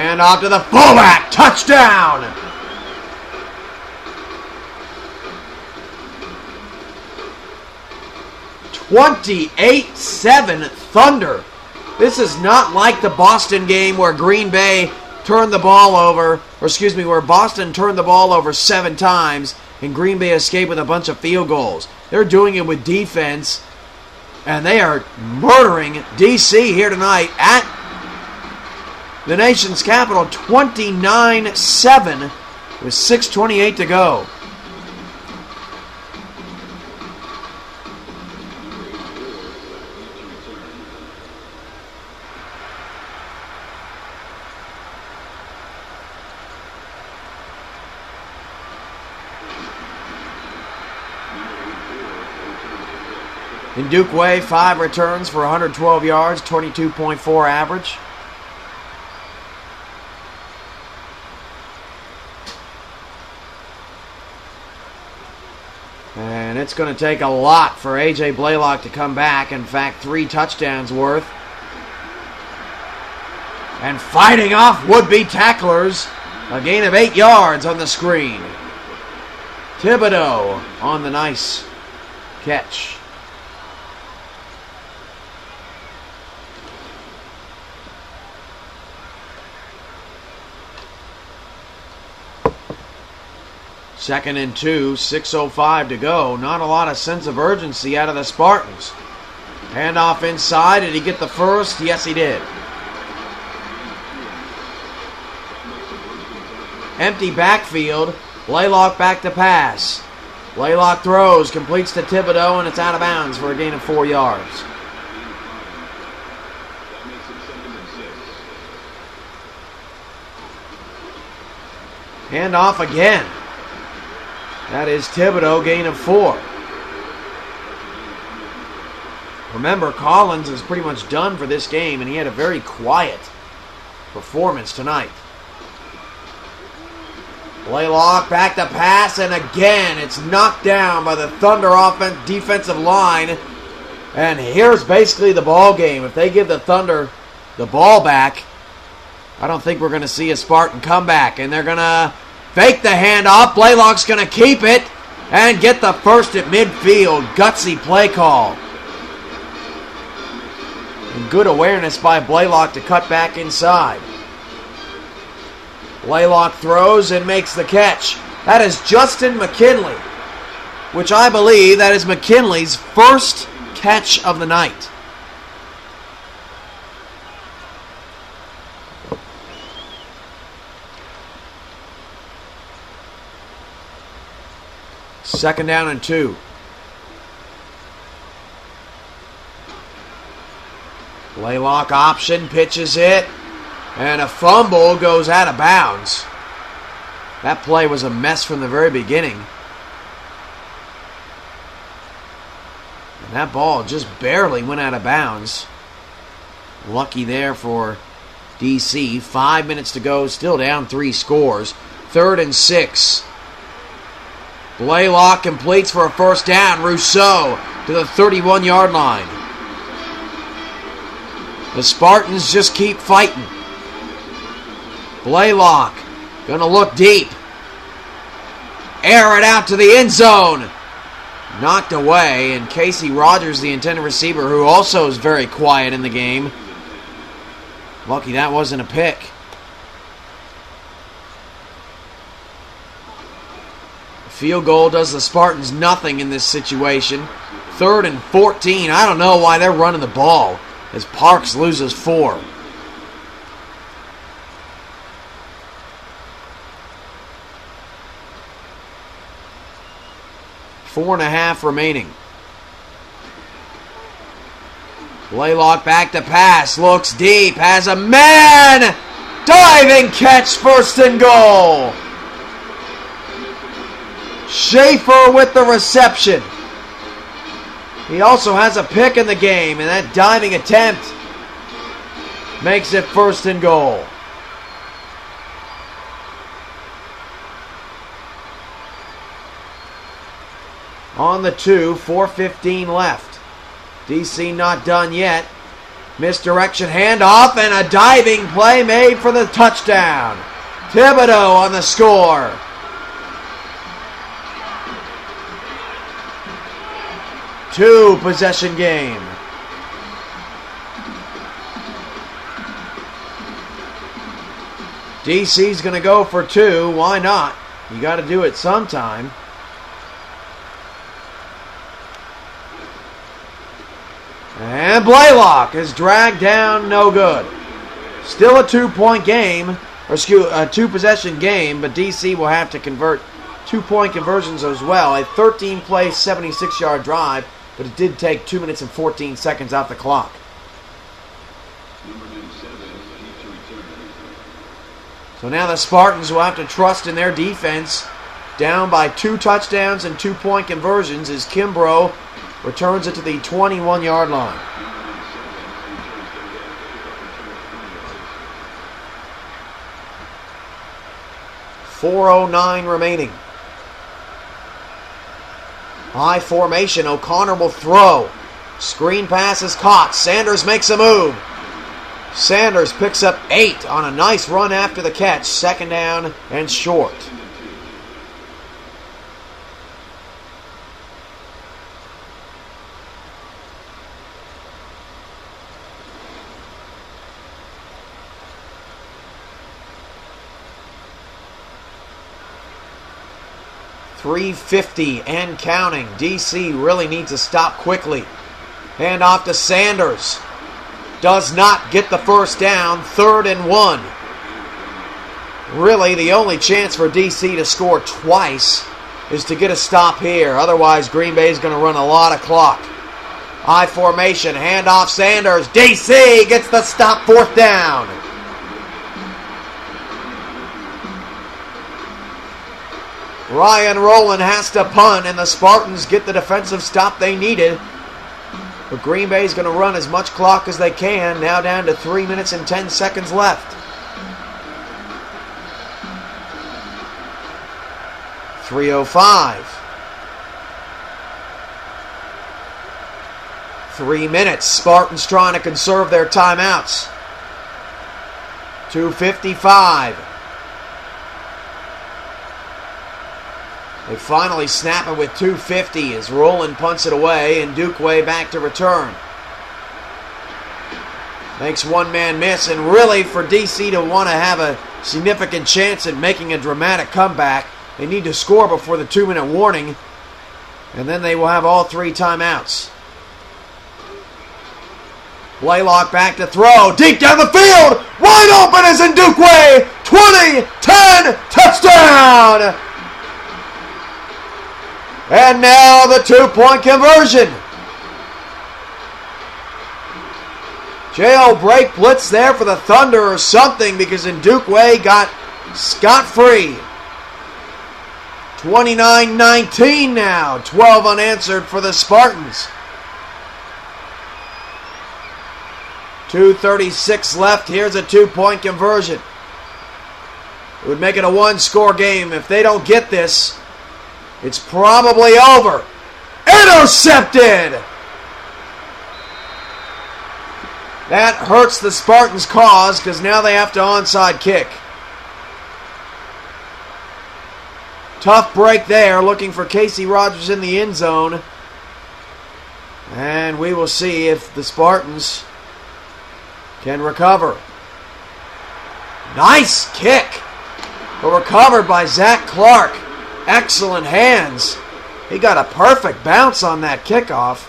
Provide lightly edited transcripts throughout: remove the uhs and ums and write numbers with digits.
And off to the fullback. Touchdown! (28-7) Thunder. This is not like the Boston game where Green Bay turned the ball over, where Boston turned the ball over 7 times and Green Bay escaped with a bunch of field goals. They're doing it with defense, and they are murdering D.C. here tonight at the nation's capital, 29-7 with 6:28 to go. In Duke Way, 5 returns for 112 yards, 22.4 average. And it's going to take a lot for A.J. Blaylock to come back. In fact, 3 touchdowns worth. And fighting off would-be tacklers. A gain of 8 yards on the screen. Thibodeau on the nice catch. Second and 2, 6:05 to go. Not a lot of sense of urgency out of the Spartans. Handoff inside. Did he get the first? Yes, he did. Empty backfield. Blaylock back to pass. Blaylock throws, completes to Thibodeau, and it's out of bounds for a gain of 4 yards. Handoff again. That is Thibodeau, gain of 4. Remember, Collins is pretty much done for this game, and he had a very quiet performance tonight. Blaylock back to pass, and again it's knocked down by the Thunder defensive line. And here's basically the ball game. If they give the Thunder the ball back, I don't think we're going to see a Spartan comeback. And they're going to fake the handoff. Blaylock's going to keep it and get the first at midfield. Gutsy play call. And good awareness by Blaylock to cut back inside. Blaylock throws and makes the catch. That is Justin McKinley, which I believe that is McKinley's first catch of the night. Second down and 2. Blaylock option, pitches it, and a fumble goes out of bounds. That play was a mess from the very beginning. And that ball just barely went out of bounds. Lucky there for D.C. 5 minutes to go, still down 3 scores. 3rd and 6. Blaylock completes for a first down. Rousseau to the 31-yard line. The Spartans just keep fighting. Blaylock gonna look deep. Air it out to the end zone. Knocked away, and Casey Rogers, the intended receiver, who also is very quiet in the game. Lucky that wasn't a pick. Field goal does the Spartans nothing in this situation. 3rd and 14. I don't know why they're running the ball as Parks loses 4. Four and a half remaining. Blaylock back to pass. Looks deep. Has a man. Diving catch. 1st and goal. Schaefer with the reception. He also has a pick in the game, and that diving attempt makes it 1st and goal. On the 2, 4:15 left. D.C. not done yet. Misdirection handoff and a diving play made for the touchdown. Thibodeau on the score. Two possession game. DC's going to go for two. Why not? You got to do it sometime. And Blaylock is dragged down, no good. Still a 2-point game, or a two-possession game, but DC will have to convert 2-point conversions as well. A 13-play, 76-yard drive, but it did take 2 minutes and 14 seconds off the clock. So now the Spartans will have to trust in their defense. Down by 2 touchdowns and 2-point conversions as Kimbrough returns it to the 21-yard line. .409 remaining. High formation. O'Connor will throw. Screen pass is caught. Sanders makes a move. Sanders picks up 8 on a nice run after the catch. Second down and short. .350 and counting. DC really needs to stop quickly. Hand off to Sanders. Does not get the first down. 3rd and 1. Really, the only chance for DC to score twice is to get a stop here. Otherwise, Green Bay is going to run a lot of clock. I formation. Hand off Sanders. DC gets the stop. 4th down. Ryan Rowland has to punt, and the Spartans get the defensive stop they needed. But Green Bay is going to run as much clock as they can, now down to 3 minutes and 10 seconds left. .305. 3 minutes. Spartans trying to conserve their timeouts. .255. They finally snap it with .250 as Rowland punts it away and Dukeway back to return. Makes one man miss, and really for DC to want to have a significant chance at making a dramatic comeback, they need to score before the 2-minute warning, and then they will have all 3 timeouts. Blaylock back to throw, deep down the field, wide open is Dukeway, 20-10, touchdown! And now the 2-point conversion. Jailbreak blitz there for the Thunder or something, because Dukeway got scot-free. 29-19 now. 12 unanswered for the Spartans. 2:36 left. Here's a 2-point conversion. It would make it a 1-score game. If they don't get this, it's probably over. Intercepted! That hurts the Spartans' cause because now they have to onside kick. Tough break there, looking for Casey Rogers in the end zone. And we will see if the Spartans can recover. Nice kick! But recovered by Zach Clark. Excellent hands. He got a perfect bounce on that kickoff.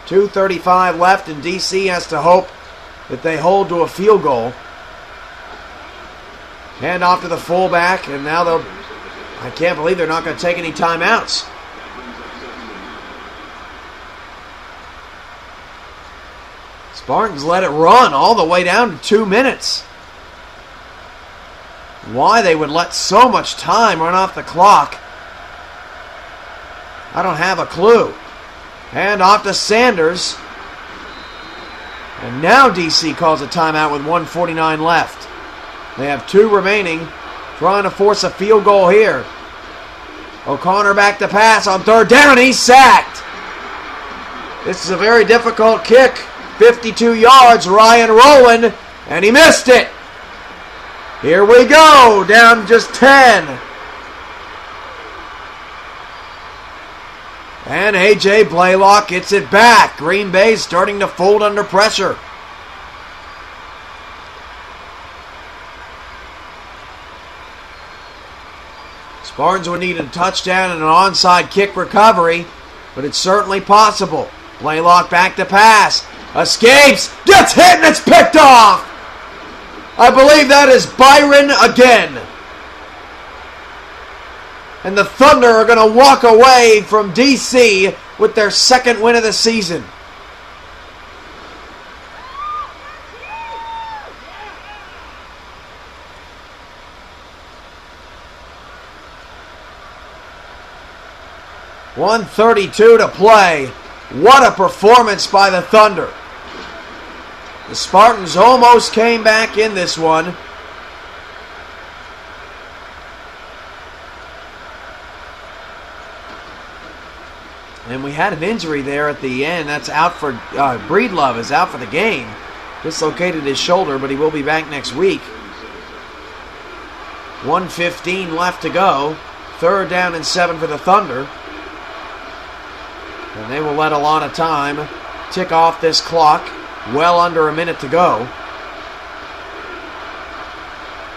2:35 left, and DC has to hope that they hold to a field goal. Hand off to the fullback, and now I can't believe they're not going to take any timeouts. Spartans let it run all the way down to 2 minutes. Why they would let so much time run off the clock, I don't have a clue. Hand off to Sanders. And now DC calls a timeout with 1:49 left. They have 2 remaining, trying to force a field goal here. O'Connor back to pass on 3rd down. He's sacked. This is a very difficult kick 52 yards, Ryan Rowland, and he missed it. Here we go, down just 10. And A.J. Blaylock gets it back. Green Bay starting to fold under pressure. Spartans would need a touchdown and an onside kick recovery, but it's certainly possible. Blaylock back to pass. Escapes. Gets hit and it's picked off. I believe that is Byron again. And the Thunder are going to walk away from D.C. with their second win of the season. .132 to play. What a performance by the Thunder. The Spartans almost came back in this one. And we had an injury there at the end. That's out for Breedlove is out for the game. Dislocated his shoulder, but he will be back next week. 1:15 left to go. 3rd down and 7 for the Thunder. And they will let a lot of time tick off this clock. Well under a minute to go.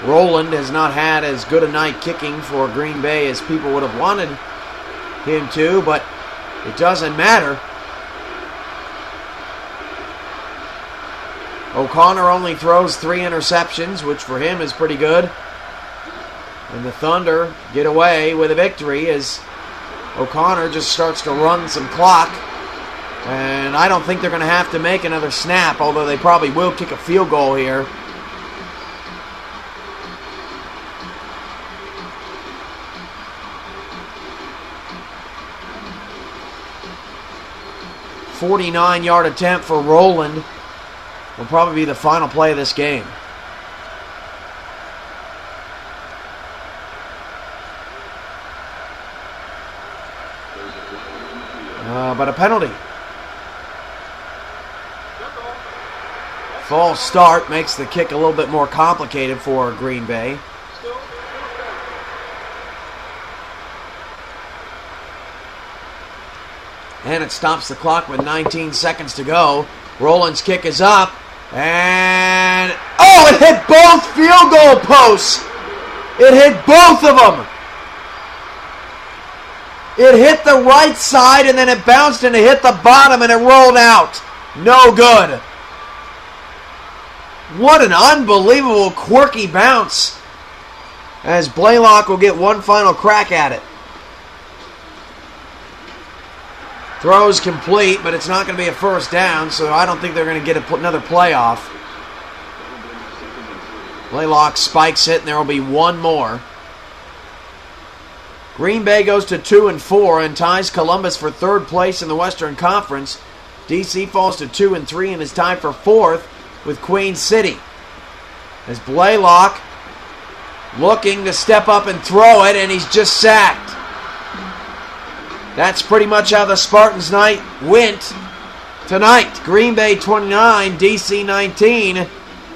Rowland has not had as good a night kicking for Green Bay as people would have wanted him to, but it doesn't matter. O'Connor only throws 3 interceptions, which for him is pretty good. And the Thunder get away with a victory as O'Connor just starts to run some clock. And I don't think they're going to have to make another snap, although they probably will kick a field goal here. .49-yard attempt for Rowland will probably be the final play of this game. But a penalty. False start makes the kick a little bit more complicated for Green Bay. And it stops the clock with 19 seconds to go. Rowland's kick is up. And oh, it hit both field goal posts. It hit both of them. It hit the right side and then it bounced and it hit the bottom and it rolled out. No good. What an unbelievable quirky bounce. As Blaylock will get one final crack at it. Throw's complete, but it's not going to be a first down, so I don't think they're going to get another playoff. Blaylock spikes it, and there will be one more. Green Bay goes to 2-4 and ties Columbus for 3rd place in the Western Conference. D.C. falls to 2-3 and is tied for 4th with Queen City. As Blaylock looking to step up and throw it, and he's just sacked. That's pretty much how the Spartans' night went tonight. Green Bay 29, D.C. 19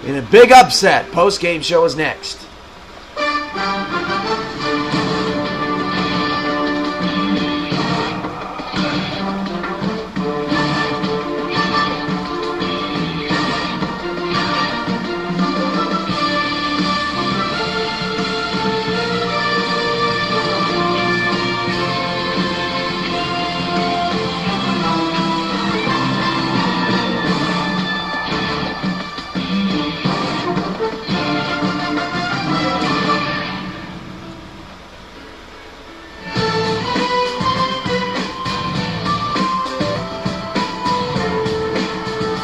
in a big upset. Post-game show is next.